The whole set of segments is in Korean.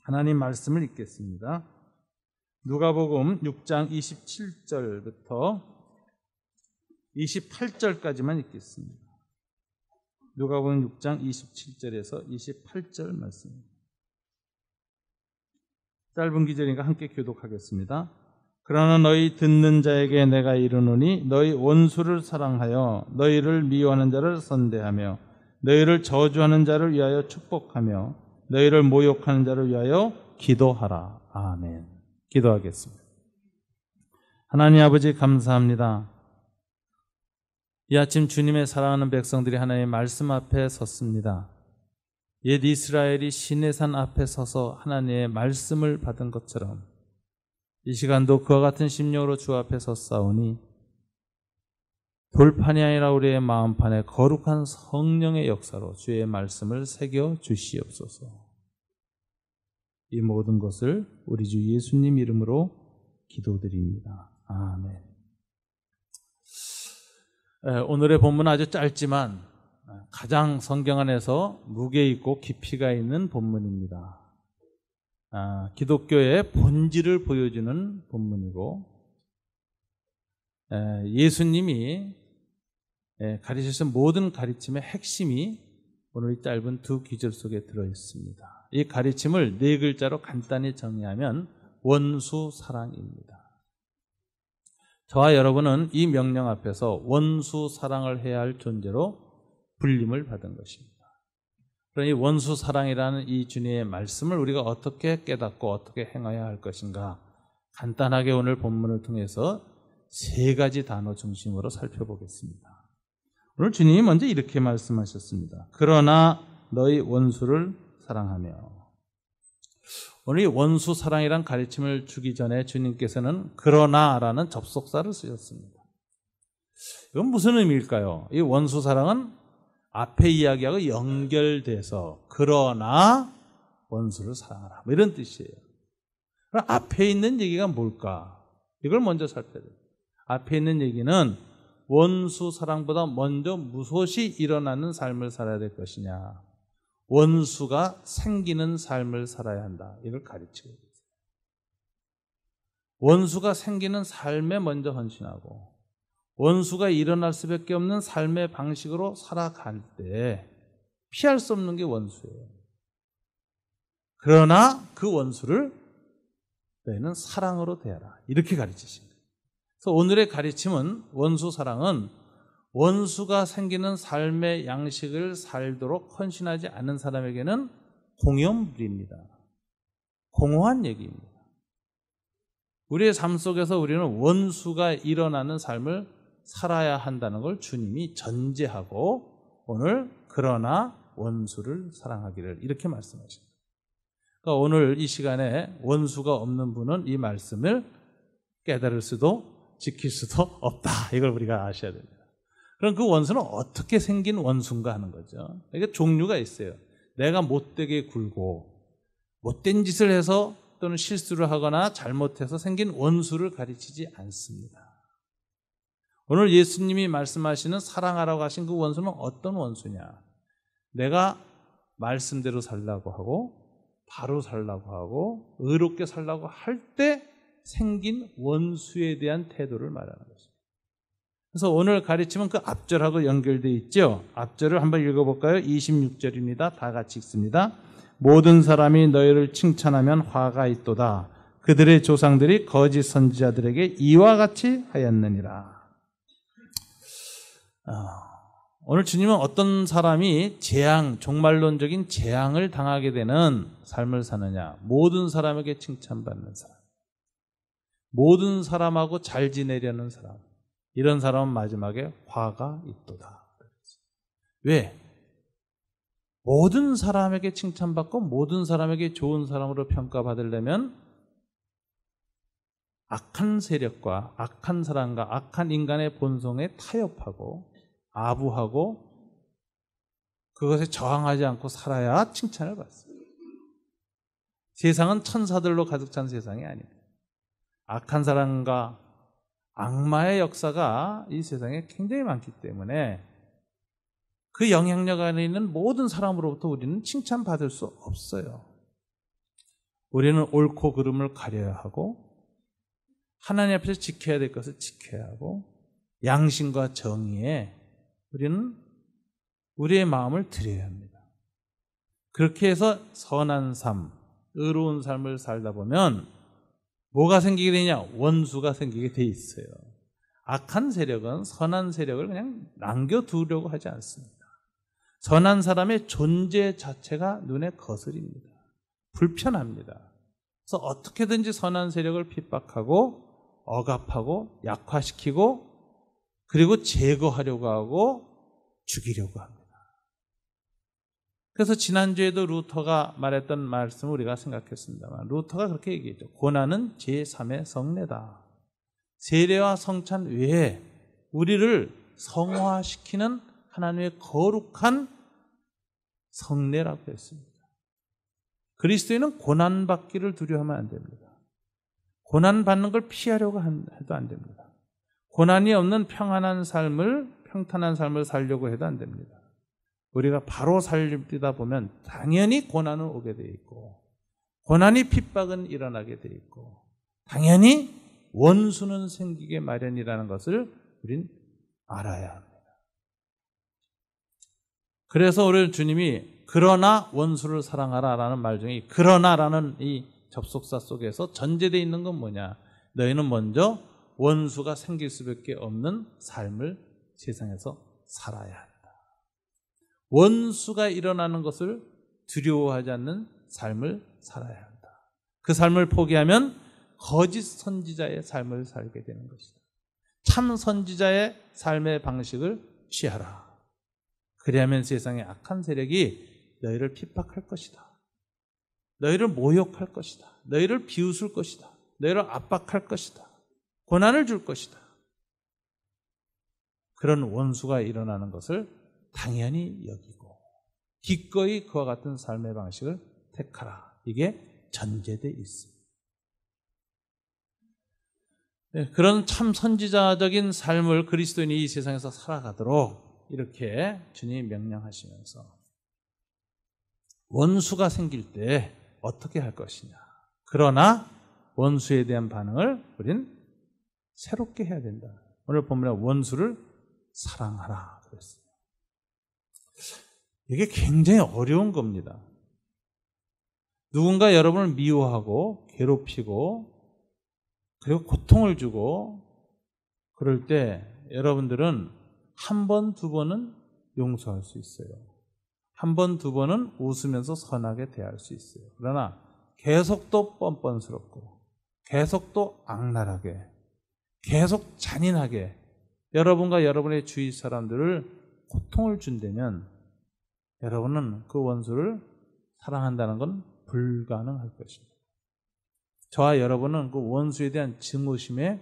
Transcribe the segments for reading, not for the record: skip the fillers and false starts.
하나님 말씀을 읽겠습니다. 누가복음 6장 27절부터 28절까지만 읽겠습니다. 누가복음 6장 27절에서 28절 말씀입니다. 짧은 기절이니까 함께 교독하겠습니다. 그러나 너희 듣는 자에게 내가 이르노니 너희 원수를 사랑하여 너희를 미워하는 자를 선대하며 너희를 저주하는 자를 위하여 축복하며 너희를 모욕하는 자를 위하여 기도하라. 아멘. 기도하겠습니다. 하나님 아버지 감사합니다. 이 아침 주님의 사랑하는 백성들이 하나님의 말씀 앞에 섰습니다. 옛 이스라엘이 시내산 앞에 서서 하나님의 말씀을 받은 것처럼 이 시간도 그와 같은 심령으로 주 앞에 섰사오니 돌판이 아니라 우리의 마음판에 거룩한 성령의 역사로 주의 말씀을 새겨 주시옵소서. 이 모든 것을 우리 주 예수님 이름으로 기도드립니다. 아멘. 오늘의 본문은 아주 짧지만 가장 성경 안에서 무게 있고 깊이가 있는 본문입니다. 기독교의 본질을 보여주는 본문이고 예수님이 가르치신 모든 가르침의 핵심이 오늘 이 짧은 두 기절 속에 들어있습니다. 이 가르침을 네 글자로 간단히 정의하면 원수 사랑입니다. 저와 여러분은 이 명령 앞에서 원수 사랑을 해야 할 존재로 불림을 받은 것입니다. 그러니 원수 사랑이라는 이 주님의 말씀을 우리가 어떻게 깨닫고 어떻게 행해야 할 것인가 간단하게 오늘 본문을 통해서 세 가지 단어 중심으로 살펴보겠습니다. 오늘 주님이 먼저 이렇게 말씀하셨습니다. 그러나 너희 원수를 사랑하며. 오늘 이 원수 사랑이란 가르침을 주기 전에 주님께서는 그러나라는 접속사를 쓰셨습니다. 이건 무슨 의미일까요? 이 원수 사랑은 앞에 이야기하고 연결돼서 그러나 원수를 사랑하라 뭐 이런 뜻이에요. 그럼 앞에 있는 얘기가 뭘까? 이걸 먼저 살펴야 돼요. 앞에 있는 얘기는 원수 사랑보다 먼저 무소시 일어나는 삶을 살아야 될 것이냐, 원수가 생기는 삶을 살아야 한다, 이걸 가르치고 있어요. 원수가 생기는 삶에 먼저 헌신하고 원수가 일어날 수밖에 없는 삶의 방식으로 살아갈 때 피할 수 없는 게 원수예요. 그러나 그 원수를 너희는 사랑으로 대하라, 이렇게 가르치십니다. 그래서 오늘의 가르침은 원수 사랑은 원수가 생기는 삶의 양식을 살도록 헌신하지 않은 사람에게는 공연불입니다. 공허한 얘기입니다. 우리의 삶 속에서 우리는 원수가 일어나는 삶을 살아야 한다는 걸 주님이 전제하고 오늘 그러나 원수를 사랑하기를 이렇게 말씀하십니다. 그러니까 오늘 이 시간에 원수가 없는 분은 이 말씀을 깨달을 수도 지킬 수도 없다, 이걸 우리가 아셔야 됩니다. 그럼 그 원수는 어떻게 생긴 원수인가 하는 거죠. 이게 종류가 있어요. 내가 못되게 굴고 못된 짓을 해서 또는 실수를 하거나 잘못해서 생긴 원수를 가르치지 않습니다. 오늘 예수님이 말씀하시는 사랑하라고 하신 그 원수는 어떤 원수냐? 내가 말씀대로 살라고 하고 바로 살라고 하고 의롭게 살라고 할 때 생긴 원수에 대한 태도를 말하는 것입니다. 그래서 오늘 가르침은 그 앞절하고 연결되어 있죠. 앞절을 한번 읽어볼까요? 26절입니다. 다 같이 읽습니다. 모든 사람이 너희를 칭찬하면 화가 있도다. 그들의 조상들이 거짓 선지자들에게 이와 같이 하였느니라. 오늘 주님은 어떤 사람이 종말론적인 재앙을 당하게 되는 삶을 사느냐? 모든 사람에게 칭찬받는 사람, 모든 사람하고 잘 지내려는 사람, 이런 사람은 마지막에 화가 있도다. 왜? 모든 사람에게 칭찬받고 모든 사람에게 좋은 사람으로 평가받으려면 악한 세력과 악한 사람과 악한 인간의 본성에 타협하고 아부하고 그것에 저항하지 않고 살아야 칭찬을 받습니다. 세상은 천사들로 가득 찬 세상이 아닙니다. 악한 사람과 악마의 역사가 이 세상에 굉장히 많기 때문에 그 영향력 안에 있는 모든 사람으로부터 우리는 칭찬받을 수 없어요. 우리는 옳고 그름을 가려야 하고 하나님 앞에서 지켜야 될 것을 지켜야 하고 양심과 정의에 우리는 우리의 마음을 드려야 합니다. 그렇게 해서 선한 삶, 의로운 삶을 살다 보면 뭐가 생기게 되냐? 원수가 생기게 돼 있어요. 악한 세력은 선한 세력을 그냥 남겨두려고 하지 않습니다. 선한 사람의 존재 자체가 눈에 거슬립니다. 불편합니다. 그래서 어떻게든지 선한 세력을 핍박하고 억압하고 약화시키고 그리고 제거하려고 하고 죽이려고 합니다. 그래서 지난주에도 루터가 말했던 말씀을 우리가 생각했습니다만 루터가 그렇게 얘기했죠. 고난은 제3의 성례다. 세례와 성찬 외에 우리를 성화시키는 하나님의 거룩한 성례라고 했습니다. 그리스도인은 고난받기를 두려워하면 안 됩니다. 고난받는 걸 피하려고 해도 안 됩니다. 고난이 없는 평탄한 삶을 살려고 해도 안 됩니다. 우리가 바로 살리다 보면 당연히 고난은 오게 돼 있고 고난이 핍박은 일어나게 돼 있고 당연히 원수는 생기게 마련이라는 것을 우린 알아야 합니다. 그래서 우리 주님이 그러나 원수를 사랑하라라는 말 중에 그러나라는 이 접속사 속에서 전제되어 있는 건 뭐냐? 너희는 먼저 원수가 생길 수밖에 없는 삶을 세상에서 살아야 한다. 원수가 일어나는 것을 두려워하지 않는 삶을 살아야 한다. 그 삶을 포기하면 거짓 선지자의 삶을 살게 되는 것이다. 참 선지자의 삶의 방식을 취하라. 그리하면 세상의 악한 세력이 너희를 핍박할 것이다. 너희를 모욕할 것이다. 너희를 비웃을 것이다. 너희를 압박할 것이다. 고난을 줄 것이다. 그런 원수가 일어나는 것을 당연히 여기고 기꺼이 그와 같은 삶의 방식을 택하라. 이게 전제되어 있습니다. 네, 그런 참 선지자적인 삶을 그리스도인이 이 세상에서 살아가도록 이렇게 주님이 명령하시면서 원수가 생길 때 어떻게 할 것이냐. 그러나 원수에 대한 반응을 우린 새롭게 해야 된다. 오늘 본문에 원수를 사랑하라 그랬어요. 이게 굉장히 어려운 겁니다. 누군가 여러분을 미워하고 괴롭히고 그리고 고통을 주고 그럴 때 여러분들은 한 번, 두 번은 용서할 수 있어요. 한 번, 두 번은 웃으면서 선하게 대할 수 있어요. 그러나 계속 또 뻔뻔스럽고 계속 또 악랄하게 계속 잔인하게 여러분과 여러분의 주위 사람들을 고통을 준다면 여러분은 그 원수를 사랑한다는 건 불가능할 것입니다. 저와 여러분은 그 원수에 대한 증오심에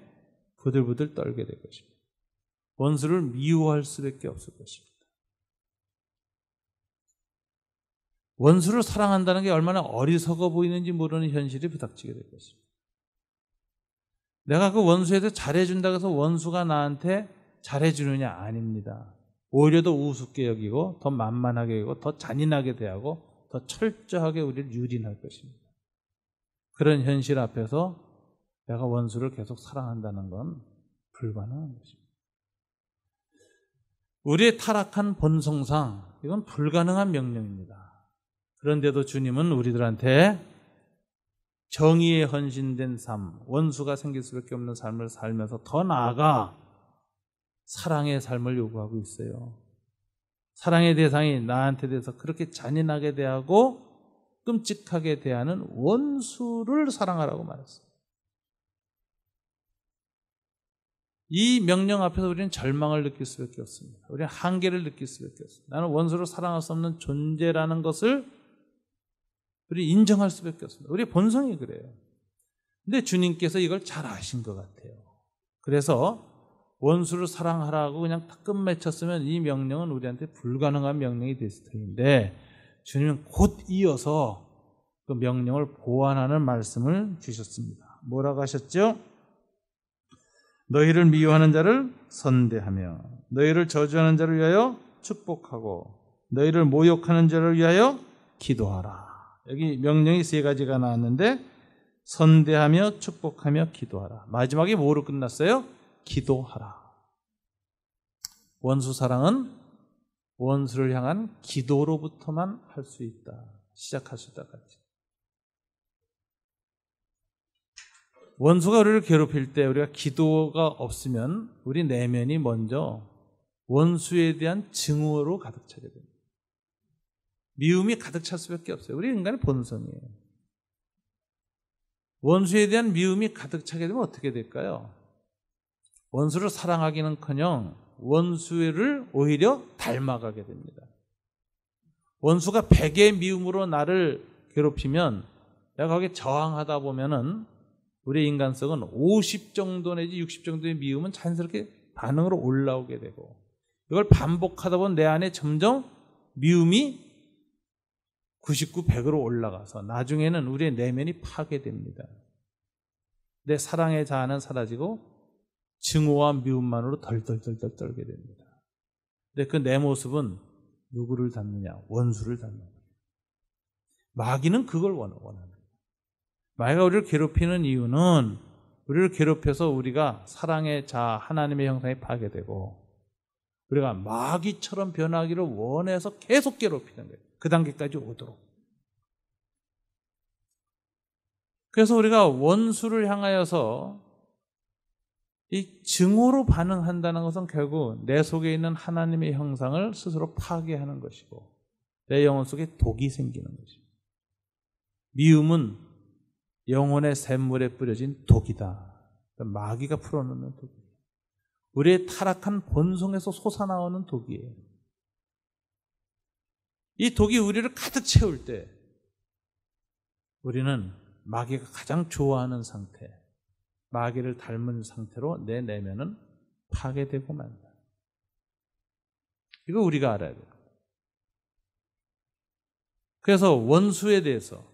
부들부들 떨게 될 것입니다. 원수를 미워할 수밖에 없을 것입니다. 원수를 사랑한다는 게 얼마나 어리석어 보이는지 모르는 현실이 부닥치게 될 것입니다. 내가 그 원수에 대해 잘해준다고 해서 원수가 나한테 잘해주느냐? 아닙니다. 오히려 더 우습게 여기고 더 만만하게 여기고 더 잔인하게 대하고 더 철저하게 우리를 유린할 것입니다. 그런 현실 앞에서 내가 원수를 계속 사랑한다는 건 불가능한 것입니다. 우리의 타락한 본성상 이건 불가능한 명령입니다. 그런데도 주님은 우리들한테 정의에 헌신된 삶, 원수가 생길 수밖에 없는 삶을 살면서 더 나아가 사랑의 삶을 요구하고 있어요. 사랑의 대상이 나한테 대해서 그렇게 잔인하게 대하고 끔찍하게 대하는 원수를 사랑하라고 말했어요. 이 명령 앞에서 우리는 절망을 느낄 수밖에 없습니다. 우리는 한계를 느낄 수밖에 없습니다. 나는 원수를 사랑할 수 없는 존재라는 것을 우리 인정할 수밖에 없습니다. 우리의 본성이 그래요. 근데 주님께서 이걸 잘 아신 것 같아요. 그래서 원수를 사랑하라고 그냥 딱 끝맺혔으면 이 명령은 우리한테 불가능한 명령이 됐을 텐데 주님은 곧 이어서 그 명령을 보완하는 말씀을 주셨습니다. 뭐라고 하셨죠? 너희를 미워하는 자를 선대하며 너희를 저주하는 자를 위하여 축복하고 너희를 모욕하는 자를 위하여 기도하라. 여기 명령이 세 가지가 나왔는데 선대하며 축복하며 기도하라. 마지막에 뭐로 끝났어요? 기도하라. 원수 사랑은 원수를 향한 기도로부터만 할 수 있다. 시작할 수 있다까지. 원수가 우리를 괴롭힐 때 우리가 기도가 없으면 우리 내면이 먼저 원수에 대한 증오로 가득 차게 됩니다. 미움이 가득 찰 수밖에 없어요. 우리 인간의 본성이에요. 원수에 대한 미움이 가득 차게 되면 어떻게 될까요? 원수를 사랑하기는커녕 원수를 오히려 닮아가게 됩니다. 원수가 100의 미움으로 나를 괴롭히면 내가 거기에 저항하다 보면은 우리의 인간성은 50 정도 내지 60 정도의 미움은 자연스럽게 반응으로 올라오게 되고 이걸 반복하다 보면 내 안에 점점 미움이 99, 100으로 올라가서 나중에는 우리의 내면이 파괴됩니다. 내 사랑의 자아는 사라지고 증오와 미움만으로 덜덜덜덜 떨게 됩니다. 근데 그 내 모습은 누구를 닮느냐? 원수를 닮는 거예요. 마귀는 그걸 원하는 거예요. 마귀가 우리를 괴롭히는 이유는 우리를 괴롭혀서 우리가 사랑의 자아, 하나님의 형상이 파괴되고 우리가 마귀처럼 변하기를 원해서 계속 괴롭히는 거예요. 그 단계까지 오도록. 그래서 우리가 원수를 향하여서 이 증오로 반응한다는 것은 결국 내 속에 있는 하나님의 형상을 스스로 파괴하는 것이고 내 영혼 속에 독이 생기는 것입니다. 미움은 영혼의 샘물에 뿌려진 독이다. 마귀가 풀어놓는 독이에요. 우리의 타락한 본성에서 솟아나오는 독이에요. 이 독이 우리를 가득 채울 때 우리는 마귀가 가장 좋아하는 상태, 마귀를 닮은 상태로 내 내면은 파괴되고 만다. 이거 우리가 알아야 돼요. 그래서 원수에 대해서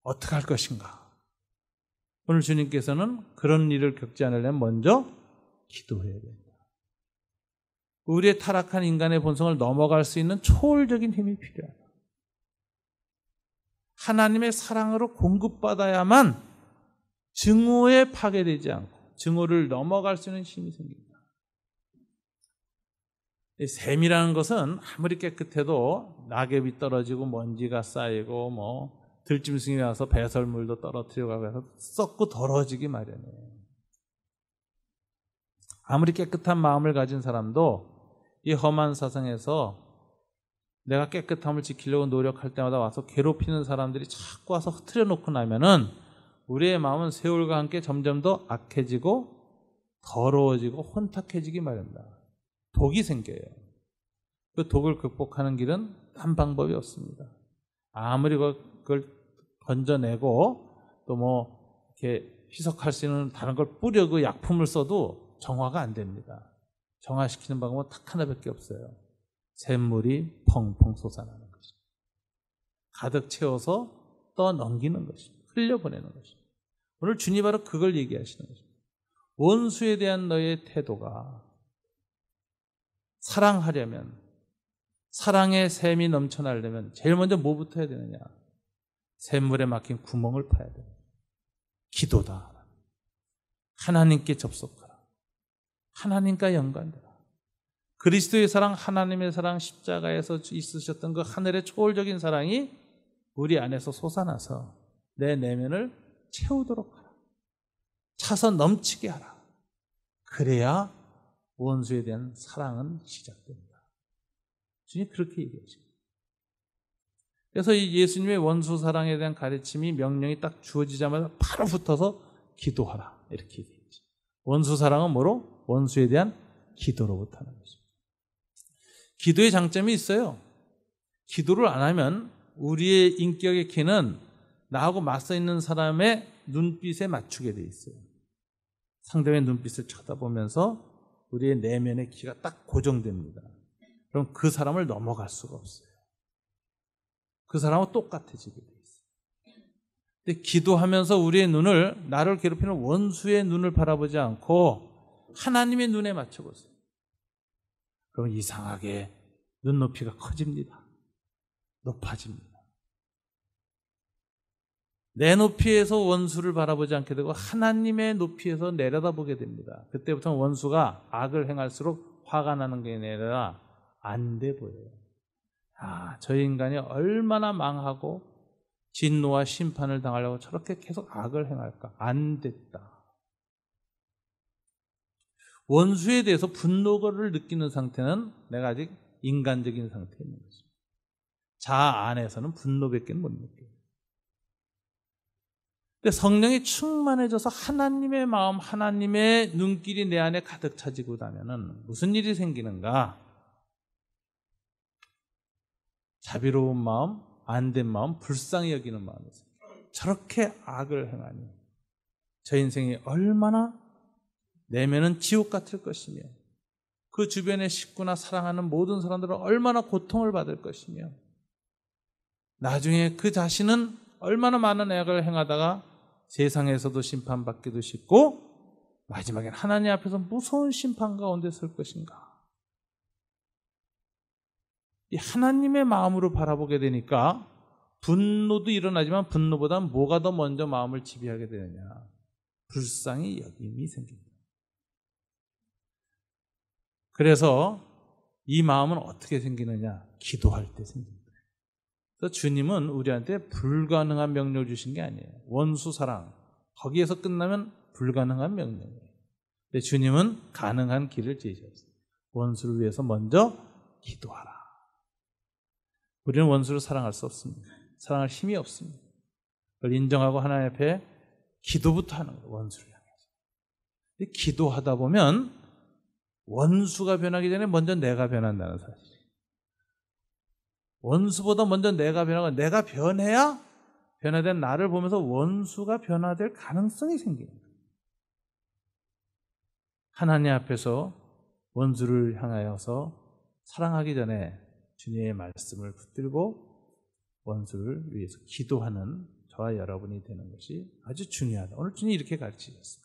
어떻게 할 것인가? 오늘 주님께서는 그런 일을 겪지 않으려면 먼저 기도해야 된다. 우리의 타락한 인간의 본성을 넘어갈 수 있는 초월적인 힘이 필요하다. 하나님의 사랑으로 공급받아야만 증오에 파괴되지 않고 증오를 넘어갈 수 있는 힘이 생깁니다. 샘이라는 것은 아무리 깨끗해도 낙엽이 떨어지고 먼지가 쌓이고 들짐승이 와서 배설물도 떨어뜨려가고 해서 썩고 더러워지기 마련이에요. 아무리 깨끗한 마음을 가진 사람도 이 험한 세상에서 내가 깨끗함을 지키려고 노력할 때마다 와서 괴롭히는 사람들이 자꾸 와서 흐트려 놓고 나면은 우리의 마음은 세월과 함께 점점 더 악해지고 더러워지고 혼탁해지기 마련이다. 독이 생겨요. 그 독을 극복하는 길은 단 방법이 없습니다. 아무리 그걸 건져내고 또 이렇게 희석할 수 있는 다른 걸 뿌려고 약품을 써도 정화가 안 됩니다. 정화시키는 방법은 딱 하나밖에 없어요. 샘물이 펑펑 솟아나는 것입니다. 가득 채워서 떠넘기는 것입니다. 흘려보내는 것입니다. 오늘 주님 바로 그걸 얘기하시는 것입니다. 원수에 대한 너의 태도가 사랑하려면, 사랑의 샘이 넘쳐나려면 제일 먼저 뭐부터 해야 되느냐? 샘물에 막힌 구멍을 파야 돼요. 기도다. 하나님께 접속하라. 하나님과 연관되라. 그리스도의 사랑, 하나님의 사랑, 십자가에서 있으셨던 그 하늘의 초월적인 사랑이 우리 안에서 솟아나서 내 내면을 채우도록 하라. 차서 넘치게 하라. 그래야 원수에 대한 사랑은 시작됩니다. 주님 그렇게 얘기하십니다. 그래서 이 예수님의 원수 사랑에 대한 가르침이 명령이 딱 주어지자마자 바로 붙어서 기도하라. 이렇게 얘기했죠. 원수 사랑은 뭐로? 원수에 대한 기도로부터 하는 것입니다. 기도의 장점이 있어요. 기도를 안 하면 우리의 인격의 키는 나하고 맞서 있는 사람의 눈빛에 맞추게 돼 있어요. 상대의 눈빛을 쳐다보면서 우리의 내면의 키가 딱 고정됩니다. 그럼 그 사람을 넘어갈 수가 없어요. 그 사람은 똑같아지게 돼 있어요. 근데 기도하면서 우리의 눈을 나를 괴롭히는 원수의 눈을 바라보지 않고 하나님의 눈에 맞춰보세요. 그럼 이상하게 눈높이가 커집니다. 높아집니다. 내 높이에서 원수를 바라보지 않게 되고 하나님의 높이에서 내려다보게 됩니다. 그때부터는 원수가 악을 행할수록 화가 나는 게 아니라 안 돼 보여요. 저 인간이 얼마나 망하고 진노와 심판을 당하려고 저렇게 계속 악을 행할까? 안 됐다. 원수에 대해서 분노를 느끼는 상태는 내가 아직 인간적인 상태에 있는 것입니다. 자아 안에서는 분노밖에 못 느껴요. 근데 성령이 충만해져서 하나님의 마음, 하나님의 눈길이 내 안에 가득 차지고 나면은 무슨 일이 생기는가? 자비로운 마음, 안된 마음, 불쌍히 여기는 마음이 생겨요. 저렇게 악을 행하니 저 인생이 얼마나 내면은 지옥 같을 것이며 그 주변의 식구나 사랑하는 모든 사람들은 얼마나 고통을 받을 것이며 나중에 그 자신은 얼마나 많은 악을 행하다가 세상에서도 심판받기도 쉽고 마지막엔 하나님 앞에서 무서운 심판 가운데 설 것인가. 이 하나님의 마음으로 바라보게 되니까 분노도 일어나지만 분노보다 뭐가 더 먼저 마음을 지배하게 되느냐. 불쌍히 여김이 생깁니다. 그래서 이 마음은 어떻게 생기느냐? 기도할 때 생깁니다. 그래서 주님은 우리한테 불가능한 명령을 주신 게 아니에요. 원수 사랑, 거기에서 끝나면 불가능한 명령이에요. 근데 주님은 가능한 길을 제시했어요. 원수를 위해서 먼저 기도하라. 우리는 원수를 사랑할 수 없습니다. 사랑할 힘이 없습니다. 그걸 인정하고 하나님 앞에 기도부터 하는 거예요. 원수를 향해서. 기도하다 보면 원수가 변하기 전에 먼저 내가 변한다는 사실. 원수보다 먼저 내가 변하고 내가 변해야 변화된 나를 보면서 원수가 변화될 가능성이 생깁니다. 하나님 앞에서 원수를 향하여서 사랑하기 전에 주님의 말씀을 붙들고 원수를 위해서 기도하는 저와 여러분이 되는 것이 아주 중요하다. 오늘 주님이 이렇게 가르치셨습니다.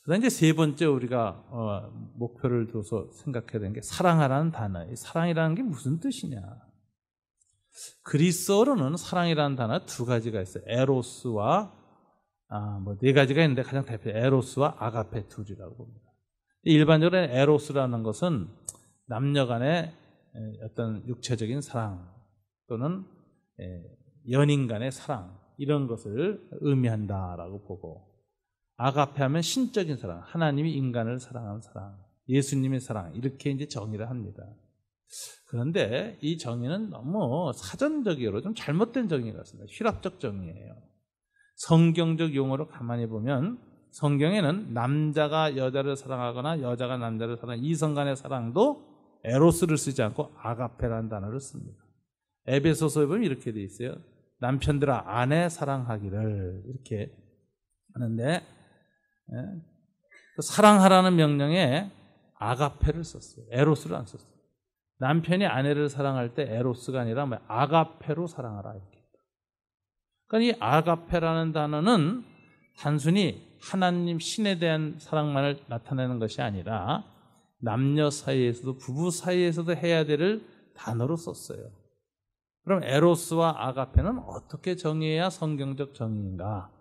그다음 이제 세 번째 우리가 목표를 둬서 생각해야 되는 게 사랑하라는 단어. 이 사랑이라는 게 무슨 뜻이냐? 그리스어로는 사랑이라는 단어 두 가지가 있어요. 에로스와 네 가지가 있는데 가장 대표 에로스와 아가페 둘이라고 봅니다. 일반적으로 에로스라는 것은 남녀 간의 어떤 육체적인 사랑 또는 연인 간의 사랑 이런 것을 의미한다라고 보고 아가페 하면 신적인 사랑, 하나님이 인간을 사랑하는 사랑, 예수님의 사랑 이렇게 이제 정의를 합니다. 그런데 이 정의는 너무 사전적으로 좀 잘못된 정의 같습니다. 휘랍적 정의예요. 성경적 용어로 가만히 보면 성경에는 남자가 여자를 사랑하거나 여자가 남자를 사랑하는 이성 간의 사랑도 에로스를 쓰지 않고 아가페라는 단어를 씁니다. 에베소서에 보면 이렇게 돼 있어요. 남편들아 아내 사랑하기를 이렇게 하는데 사랑하라는 명령에 아가페를 썼어요. 에로스를 안 썼어요. 남편이 아내를 사랑할 때 에로스가 아니라 아가페로 사랑하라 이렇게. 그러니까 이 아가페라는 단어는 단순히 하나님 신에 대한 사랑만을 나타내는 것이 아니라 남녀 사이에서도 부부 사이에서도 해야 될 단어로 썼어요. 그럼 에로스와 아가페는 어떻게 정의해야 성경적 정의인가?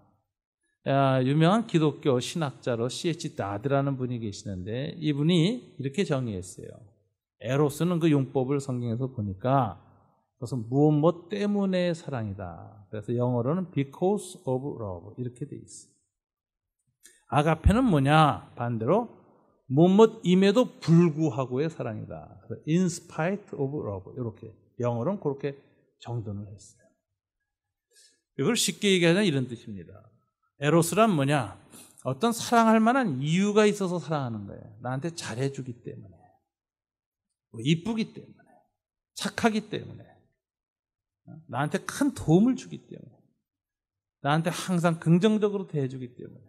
유명한 기독교 신학자로 C.H. 나드라는 분이 계시는데 이분이 이렇게 정의했어요. 에로스는 그 용법을 성경에서 보니까 그것은 무엇 때문에 사랑이다. 그래서 영어로는 because of love 이렇게 돼 있어요. 아가페는 뭐냐? 반대로 무엇임에도 불구하고의 사랑이다. in spite of love 이렇게 영어로는 그렇게 정돈을 했어요. 이걸 쉽게 얘기하자면 이런 뜻입니다. 에로스란 뭐냐? 어떤 사랑할 만한 이유가 있어서 사랑하는 거예요. 나한테 잘해주기 때문에, 이쁘기 때문에, 착하기 때문에, 나한테 큰 도움을 주기 때문에, 나한테 항상 긍정적으로 대해주기 때문에.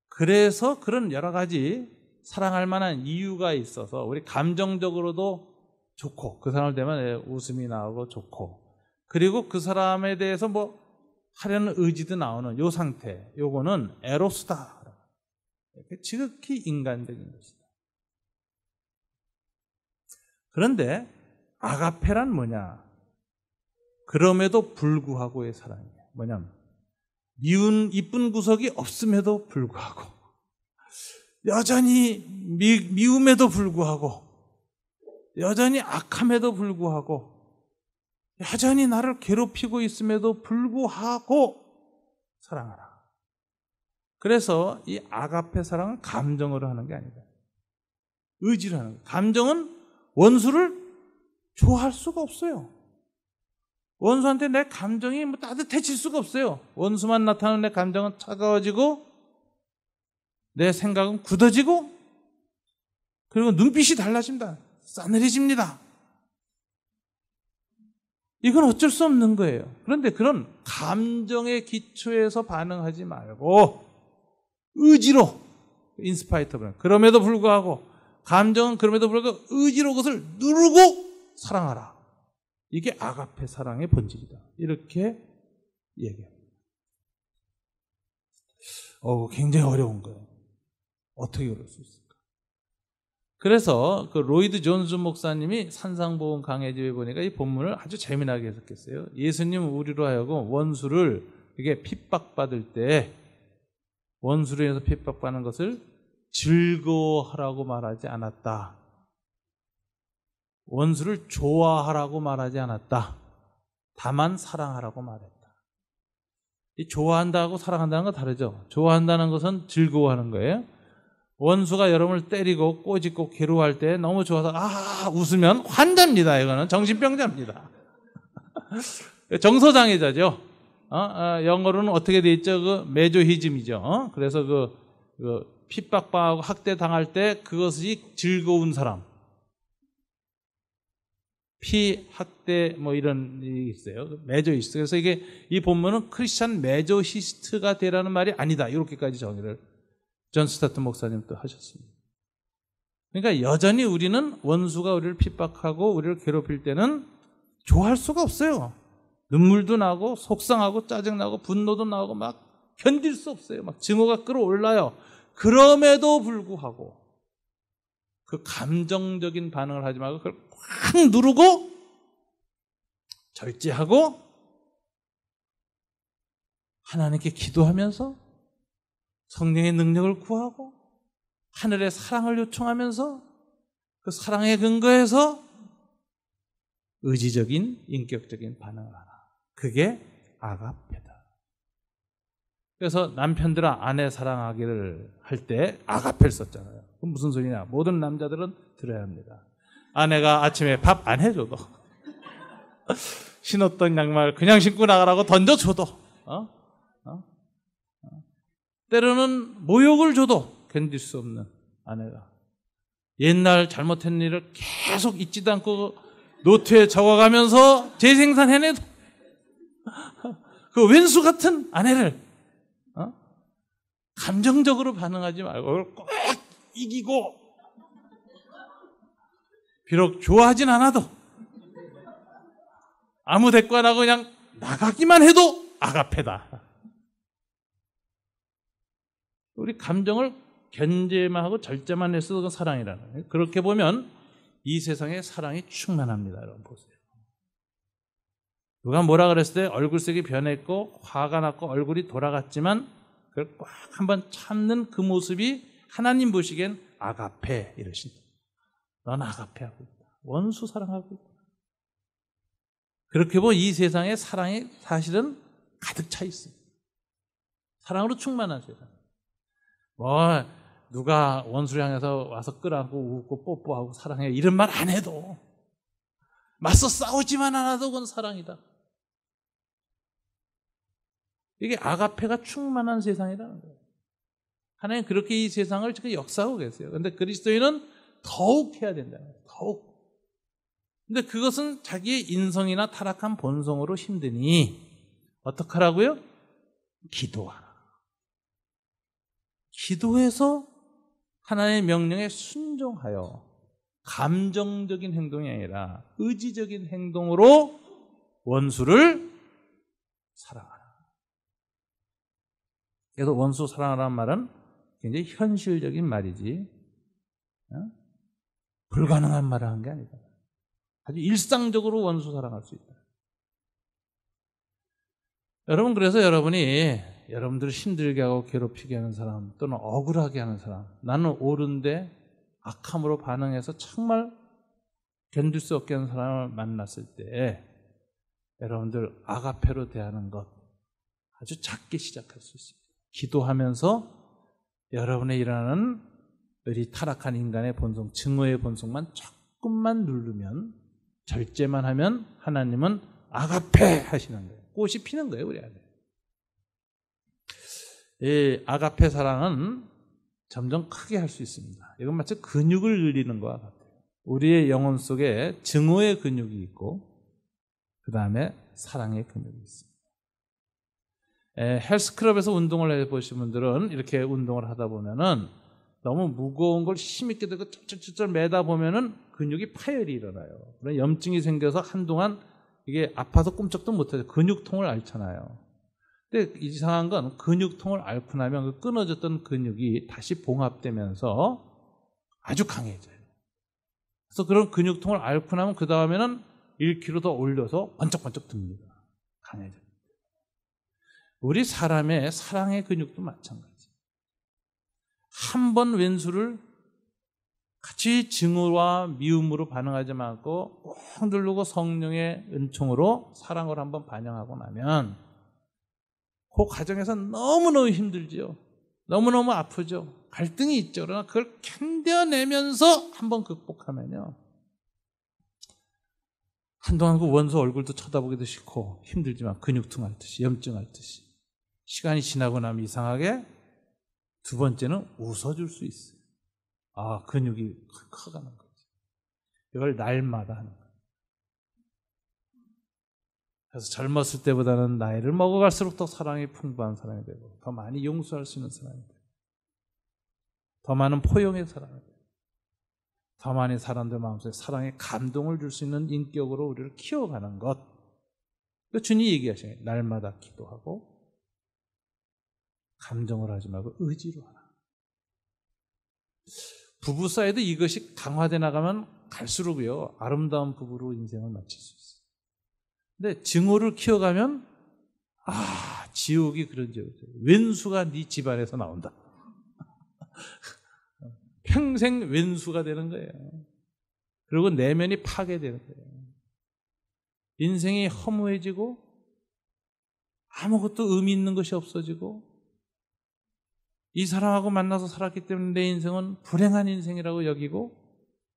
그래서 그런 여러 가지 사랑할 만한 이유가 있어서 우리 감정적으로도 좋고 그 사람을 대면 웃음이 나오고 좋고 그리고 그 사람에 대해서 하려는 의지도 나오는 요 상태, 요거는 에로스다. 지극히 인간적인 것이다. 그런데 아가페란 뭐냐? 그럼에도 불구하고의 사랑이에요. 뭐냐면 미운 이쁜 구석이 없음에도 불구하고 여전히 미움에도 불구하고 여전히 악함에도 불구하고 여전히 나를 괴롭히고 있음에도 불구하고 사랑하라. 그래서 이 아가페 사랑은 감정으로 하는 게 아니다. 의지로 하는 거예요. 감정은 원수를 좋아할 수가 없어요. 원수한테 내 감정이 뭐 따뜻해질 수가 없어요. 원수만 나타나는 내 감정은 차가워지고 내 생각은 굳어지고 그리고 눈빛이 달라집니다. 싸늘해집니다. 이건 어쩔 수 없는 거예요. 그런데 그런 감정의 기초에서 반응하지 말고 의지로 인스파이터 그럼에도 불구하고 감정은 그럼에도 불구하고 의지로 그것을 누르고 사랑하라. 이게 아가페 사랑의 본질이다. 이렇게 얘기합니다. 굉장히 어려운 거예요. 어떻게 그럴 수 있을까? 그래서 그 로이드 존스 목사님이 산상보험 강해집에 보니까 이 본문을 아주 재미나게 해석했어요. 예수님은 우리로 하여금 원수를 이게 핍박받을 때 원수로 인해서 핍박받는 것을 즐거워하라고 말하지 않았다. 원수를 좋아하라고 말하지 않았다. 다만 사랑하라고 말했다. 이 좋아한다고 사랑한다는 건 다르죠. 좋아한다는 것은 즐거워하는 거예요. 원수가 여러분을 때리고 꼬집고 괴로워할 때 너무 좋아서 웃으면 환자입니다. 이거는 정신병자입니다. 정서장애자죠. 영어로는 어떻게 돼 있죠? 그 메조히즘이죠. 그래서 그 핍박당하고 학대 당할 때 그것이 즐거운 사람. 피학대 뭐 이런 일이 있어요. 메조히스트. 그래서 이게 이 본문은 크리스찬 메조히스트가 되라는 말이 아니다. 이렇게까지 정의를 존 스타트 목사님 또 하셨습니다. 그러니까 여전히 우리는 원수가 우리를 핍박하고 우리를 괴롭힐 때는 좋아할 수가 없어요. 눈물도 나고 속상하고 짜증나고 분노도 나오고 막 견딜 수 없어요. 막 증오가 끌어올라요. 그럼에도 불구하고 그 감정적인 반응을 하지 말고 그걸 확 누르고 절제하고 하나님께 기도하면서 성령의 능력을 구하고 하늘의 사랑을 요청하면서 그 사랑에 근거해서 의지적인 인격적인 반응을 하라. 그게 아가페다. 그래서 남편들아 아내 사랑하기를 할 때 아가페를 썼잖아요. 그럼 무슨 소리냐? 모든 남자들은 들어야 합니다. 아내가 아침에 밥 안 해줘도 신었던 양말 그냥 신고 나가라고 던져줘도 때로는 모욕을 줘도 견딜 수 없는 아내가 옛날 잘못한 일을 계속 잊지도 않고 노트에 적어가면서 재생산해내도 그 왼수 같은 아내를 감정적으로 반응하지 말고 그걸 꼭 이기고 비록 좋아하진 않아도 아무 대꾸 안 하고 그냥 나가기만 해도 아가페다. 우리 감정을 견제만 하고 절제만 했어도 그건 사랑이라는 거예요. 그렇게 보면 이 세상에 사랑이 충만합니다. 여러분 보세요. 누가 뭐라 그랬을 때 얼굴색이 변했고 화가 났고 얼굴이 돌아갔지만 그걸 꽉 한번 참는 그 모습이 하나님 보시기엔 아가페 이러신다. 넌 아가페하고 있다. 원수 사랑하고 있다. 그렇게 보면 이 세상에 사랑이 사실은 가득 차 있습니다. 사랑으로 충만한 세상. 누가 원수를 향해서 와서 끌어안고 웃고 뽀뽀하고 사랑해 이런 말 안 해도 맞서 싸우지만 않아도 그건 사랑이다. 이게 아가페가 충만한 세상이라는 거예요. 하나님 그렇게 이 세상을 지금 역사하고 계세요. 그런데 그리스도인은 더욱 해야 된다는 거예요. 더욱. 근데 그것은 자기의 인성이나 타락한 본성으로 힘드니 어떡하라고요? 기도하라. 기도해서 하나님의 명령에 순종하여 감정적인 행동이 아니라 의지적인 행동으로 원수를 사랑하라. 그래서 원수 사랑하라는 말은 굉장히 현실적인 말이지 불가능한 말을 한 게 아니다. 아주 일상적으로 원수 사랑할 수 있다. 여러분, 그래서 여러분이 여러분들을 힘들게 하고 괴롭히게 하는 사람 또는 억울하게 하는 사람, 나는 옳은데 악함으로 반응해서 정말 견딜 수 없게 하는 사람을 만났을 때 여러분들 아가페로 대하는 것 아주 작게 시작할 수 있습니다. 기도하면서 여러분의 일어나는 이 타락한 인간의 본성, 증오의 본성만 조금만 누르면, 절제만 하면 하나님은 아가페 하시는 거예요. 꽃이 피는 거예요, 우리 안에. 이 아가페 사랑은 점점 크게 할 수 있습니다. 이건 마치 근육을 늘리는 것과 같아요. 우리의 영혼 속에 증오의 근육이 있고 그 다음에 사랑의 근육이 있습니다. 헬스클럽에서 운동을 해보신 분들은 이렇게 운동을 하다 보면은 너무 무거운 걸 힘있게 들고 쩔쩔쩔 매다 보면은 근육이 파열이 일어나요. 그런 염증이 생겨서 한동안 이게 아파서 꿈쩍도 못하죠. 근육통을 앓잖아요. 근데 이상한 건 근육통을 앓고 나면 그 끊어졌던 근육이 다시 봉합되면서 아주 강해져요. 그래서 그런 근육통을 앓고 나면 그 다음에는 1kg 더 올려서 번쩍번쩍 듭니다. 강해져요. 우리 사람의 사랑의 근육도 마찬가지. 한 번 왼수를 같이 증오와 미움으로 반응하지 말고 꾹 누르고 성령의 은총으로 사랑을 한번 반영하고 나면 그 과정에서 너무너무 힘들지요. 너무너무 아프죠. 갈등이 있죠. 그러나 그걸 견뎌내면서 한번 극복하면요, 한동안 그 원수 얼굴도 쳐다보기도 싫고 힘들지만 근육통 앓듯이 염증 앓듯이 시간이 지나고 나면 이상하게 두 번째는 웃어줄 수 있어요. 아, 근육이 커가는 거죠. 이걸 날마다 하는 거예요. 그래서 젊었을 때보다는 나이를 먹어갈수록 더 사랑이 풍부한 사람이 되고 더 많이 용서할 수 있는 사람이 되고 더 많은 포용의 사람이 되고 더 많은 사람들 마음속에 사랑의 감동을 줄 수 있는 인격으로 우리를 키워가는 것. 주님이 얘기하시는 거예요. 날마다 기도하고 감정을 하지 말고 의지로 하라. 부부 사이도 이것이 강화돼 나가면 갈수록요, 아름다운 부부로 인생을 마칠 수 있어요. 근데 증오를 키워가면 지옥이 그런 지옥이죠. 왼수가 네 집안에서 나온다. 평생 왼수가 되는 거예요. 그리고 내면이 파괴되는 거예요. 인생이 허무해지고 아무것도 의미 있는 것이 없어지고 이 사람하고 만나서 살았기 때문에 내 인생은 불행한 인생이라고 여기고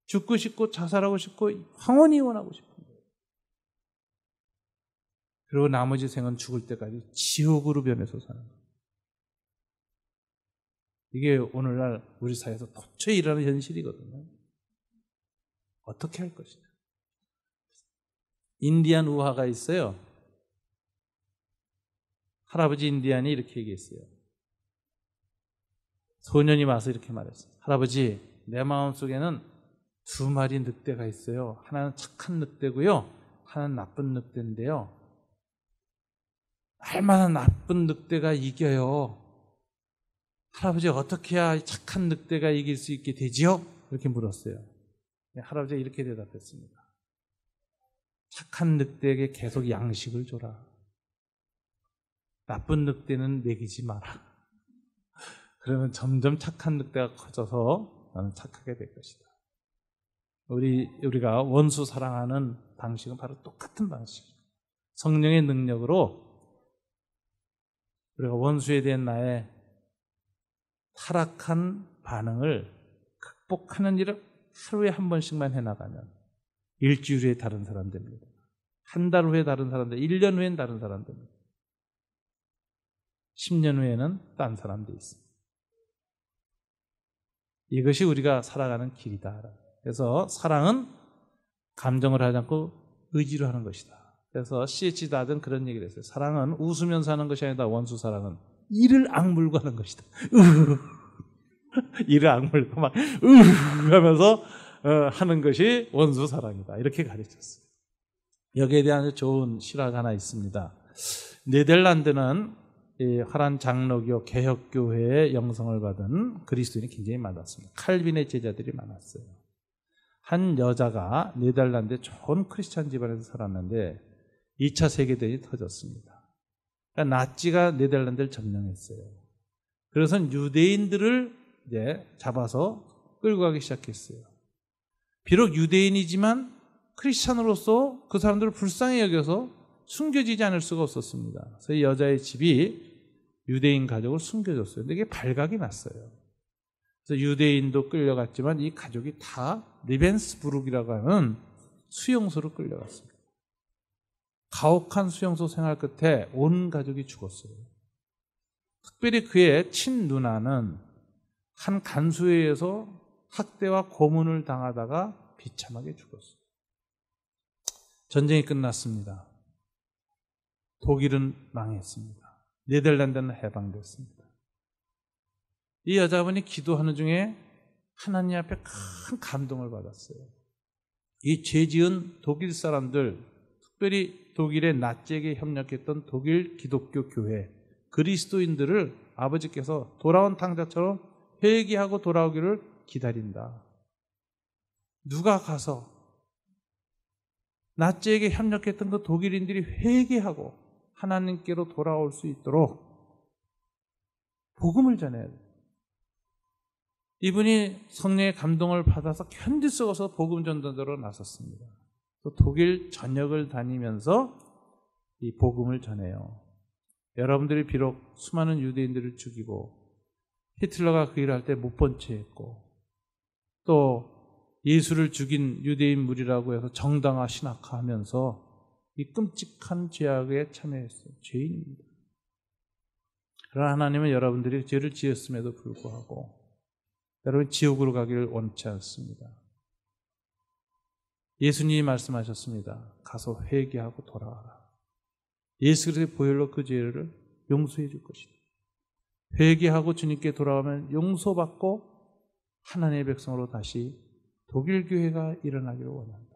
죽고 싶고 자살하고 싶고 황혼이 이혼하고 싶은 거예요. 그리고 나머지 생은 죽을 때까지 지옥으로 변해서 사는 거예요. 이게 오늘날 우리 사회에서 도처에 일어나는 현실이거든요. 어떻게 할 것이냐. 인디안 우화가 있어요. 할아버지 인디안이 이렇게 얘기했어요. 소년이 와서 이렇게 말했어요. 할아버지, 내 마음속에는 두 마리 늑대가 있어요. 하나는 착한 늑대고요, 하나는 나쁜 늑대인데요, 날마다 나쁜 늑대가 이겨요. 할아버지, 어떻게 해야 착한 늑대가 이길 수 있게 되지요? 이렇게 물었어요. 할아버지가 이렇게 대답했습니다. 착한 늑대에게 계속 양식을 줘라. 나쁜 늑대는 먹이지 마라. 그러면 점점 착한 늑대가 커져서 나는 착하게 될 것이다. 우리가 원수 사랑하는 방식은 바로 똑같은 방식이에요. 성령의 능력으로 우리가 원수에 대한 나의 타락한 반응을 극복하는 일을 하루에 한 번씩만 해나가면 일주일 후에 다른 사람 됩니다. 한 달 후에 다른 사람 됩니다. 1년 후엔 다른 사람 됩니다. 10년 후에는 딴 사람 돼 있습니다. 이것이 우리가 살아가는 길이다. 그래서 사랑은 감정을 하지 않고 의지로 하는 것이다. 그래서 C.H. 다든 그런 얘기를 했어요. 사랑은 웃으면서 하는 것이 아니다. 원수 사랑은 이를 악물고 하는 것이다. 이를 악물고 막 하면서 하는 것이 원수 사랑이다. 이렇게 가르쳤어요. 여기에 대한 좋은 실화가 하나 있습니다. 네덜란드는 화란 장로교 개혁교회의 영성을 받은 그리스도인이 굉장히 많았습니다. 칼빈의 제자들이 많았어요. 한 여자가 네덜란드의 좋은 크리스찬 집안에서 살았는데 2차 세계대전이 터졌습니다. 그러니까 나치가 네덜란드를 점령했어요. 그래서 유대인들을 이제 잡아서 끌고 가기 시작했어요. 비록 유대인이지만 크리스찬으로서 그 사람들을 불쌍히 여겨서 숨겨지지 않을 수가 없었습니다. 그래서 이 여자의 집이 유대인 가족을 숨겨줬어요. 근데 이게 발각이 났어요. 그래서 유대인도 끌려갔지만 이 가족이 다 리벤스부르크라고 하는 수용소로 끌려갔습니다. 가혹한 수용소 생활 끝에 온 가족이 죽었어요. 특별히 그의 친누나는 한 간수에 의해서 학대와 고문을 당하다가 비참하게 죽었어요. 전쟁이 끝났습니다. 독일은 망했습니다. 네덜란드는 해방됐습니다. 이 여자분이 기도하는 중에 하나님 앞에 큰 감동을 받았어요. 이 죄지은 독일 사람들, 특별히 독일의 나치에게 협력했던 독일 기독교 교회, 그리스도인들을 아버지께서 돌아온 탕자처럼 회개하고 돌아오기를 기다린다. 누가 가서 나치에게 협력했던 그 독일인들이 회개하고 하나님께로 돌아올 수 있도록 복음을 전해야 돼요. 이분이 성령의 감동을 받아서 견딜 수 없어서 복음 전도자로 나섰습니다. 또 독일 전역을 다니면서 이 복음을 전해요. 여러분들이 비록 수많은 유대인들을 죽이고 히틀러가 그 일을 할 때 못 본 채 했고 또 예수를 죽인 유대인 무리라고 해서 정당화 신학화하면서 이 끔찍한 죄악에 참여했어요. 죄인입니다. 그러나 하나님은 여러분들이 죄를 지었음에도 불구하고 여러분 지옥으로 가기를 원치 않습니다. 예수님이 말씀하셨습니다. 가서 회개하고 돌아와라. 예수 그리스도의 보혈로 그 죄를 용서해 줄 것이다. 회개하고 주님께 돌아오면 용서받고 하나님의 백성으로 다시 독일 교회가 일어나기를 원한다.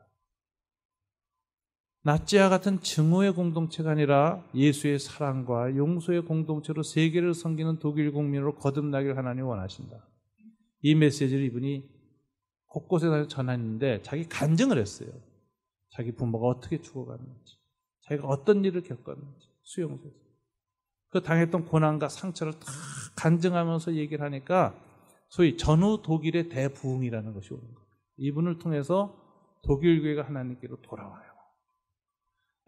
나치와 같은 증오의 공동체가 아니라 예수의 사랑과 용서의 공동체로 세계를 섬기는 독일 국민으로 거듭나기를 하나님이 원하신다. 이 메시지를 이분이 곳곳에 전했는데 자기 간증을 했어요. 자기 부모가 어떻게 죽어갔는지, 자기가 어떤 일을 겪었는지 수용소에서. 그 당했던 고난과 상처를 다 간증하면서 얘기를 하니까 소위 전후 독일의 대부흥이라는 것이 오는 거예요. 이분을 통해서 독일 교회가 하나님께로 돌아와요.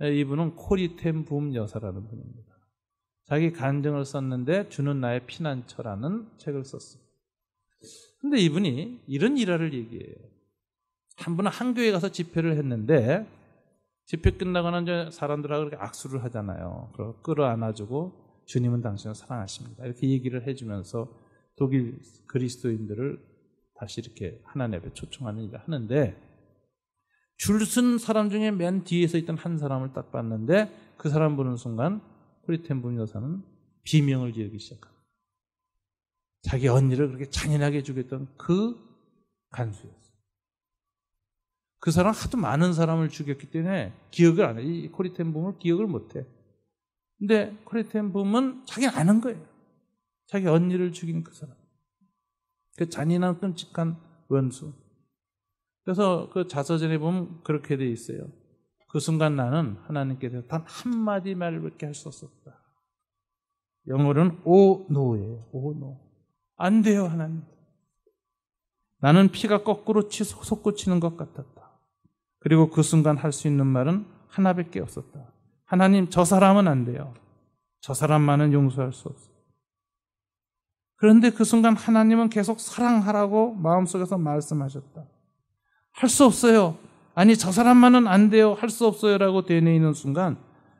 이분은 코리텐 붐 여사라는 분입니다. 자기 간증을 썼는데 주는 나의 피난처라는 책을 썼어요. 근데 이분이 이런 일화를 얘기해요. 한 분은 한 교회에 가서 집회를 했는데 집회 끝나고 이제 사람들하고 그렇게 악수를 하잖아요. 그리고 끌어안아주고 주님은 당신을 사랑하십니다. 이렇게 얘기를 해주면서 독일 그리스도인들을 다시 이렇게 하나님 앞에 초청하는 일을 하는데 줄 쓴 사람 중에 맨 뒤에서 있던 한 사람을 딱 봤는데 그 사람 보는 순간 코리텐 여사는 비명을 지르기 시작합니다. 자기 언니를 그렇게 잔인하게 죽였던 그 간수였어요. 그 사람 하도 많은 사람을 죽였기 때문에 기억을 안 해. 이 코리텐 붐을 기억을 못 해. 근데 코리텐 붐은 자기는 아는 거예요. 자기 언니를 죽인 그 사람. 그 잔인한 끔찍한 원수. 그래서 그 자서전에 보면 그렇게 돼 있어요. 그 순간 나는 하나님께 대해서 단 한마디 말밖에 할 수 없었다. 영어로는 O no예요. O no. 안 돼요, 하나님. 나는 피가 거꾸로 솟구치는 것 같았다. 그리고 그 순간 할 수 있는 말은 하나밖에 없었다. 하나님, 저 사람은 안 돼요. 저 사람만은 용서할 수 없어요. 그런데 그 순간 하나님은 계속 사랑하라고 마음속에서 말씀하셨다. 할 수 없어요. 아니, 저 사람만은 안 돼요. 할 수 없어요. 라고 되뇌이는 순간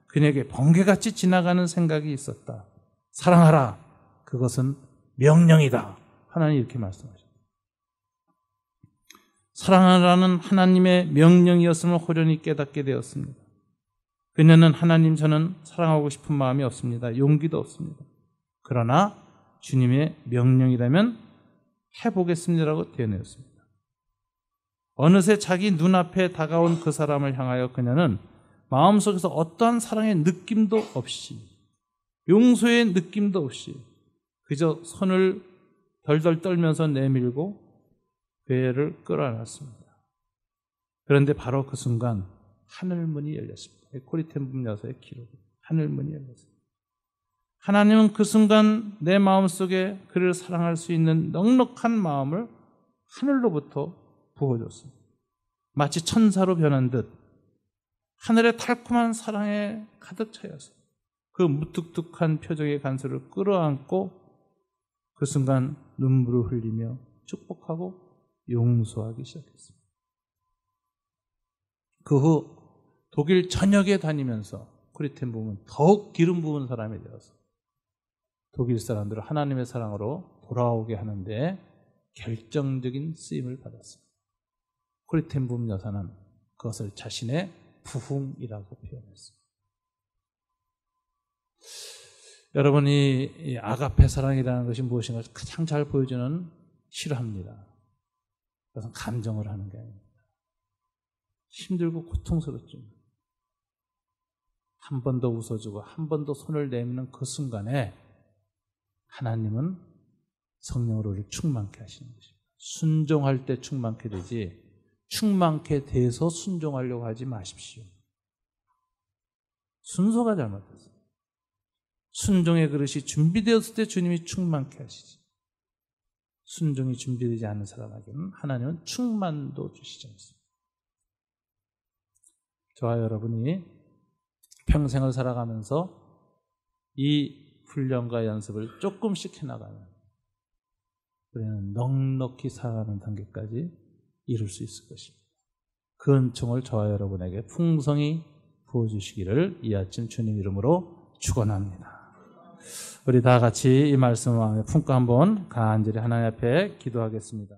그에게 번개같이 지나가는 생각이 있었다. 사랑하라. 그것은 명령이다. 하나님 이렇게 말씀하셨다. 사랑하라는 하나님의 명령이었음을 호련히 깨닫게 되었습니다. 그녀는 하나님, 저는 사랑하고 싶은 마음이 없습니다. 용기도 없습니다. 그러나 주님의 명령이라면 해보겠습니다라고 되뇌었습니다. 어느새 자기 눈앞에 다가온 그 사람을 향하여 그녀는 마음속에서 어떠한 사랑의 느낌도 없이, 용서의 느낌도 없이 그저 손을 덜덜 떨면서 내밀고 배를 끌어안았습니다. 그런데 바로 그 순간 하늘문이 열렸습니다. 코리텐 붐 여사의 기록. 하늘문이 열렸습니다. 하나님은 그 순간 내 마음속에 그를 사랑할 수 있는 넉넉한 마음을 하늘로부터 부어줬습니다. 마치 천사로 변한 듯 하늘의 달콤한 사랑에 가득 차여서 그 무뚝뚝한 표정의 간수를 끌어안고 그 순간 눈물을 흘리며 축복하고 용서하기 시작했습니다. 그 후 독일 전역에 다니면서 크리텐붐은 더욱 기름 부은 사람이 되어서 독일 사람들을 하나님의 사랑으로 돌아오게 하는데 결정적인 쓰임을 받았습니다. 크리텐붐 여사는 그것을 자신의 부흥이라고 표현했습니다. 여러분이 이 아가페 사랑이라는 것이 무엇인가 가장 잘 보여주는 실화입니다. 그것은 감정을 하는 게 아닙니다. 힘들고 고통스럽죠. 한 번 더 웃어주고 한 번 더 손을 내미는 그 순간에 하나님은 성령으로 우리를 충만케 하시는 것입니다. 순종할 때 충만케 되지 충만케 돼서 순종하려고 하지 마십시오. 순서가 잘못됐어요. 순종의 그릇이 준비되었을 때 주님이 충만케 하시지. 순종이 준비되지 않은 사람에게는 하나님은 충만도 주시지 않습니다. 저와 여러분이 평생을 살아가면서 이 훈련과 연습을 조금씩 해나가면 우리는 넉넉히 살아가는 단계까지 이룰 수 있을 것입니다. 그 은총을 저와 여러분에게 풍성히 부어주시기를 이 아침 주님 이름으로 축원합니다. 우리 다 같이 이 말씀 마음에 품고 한번 간절히 하나님 앞에 기도하겠습니다.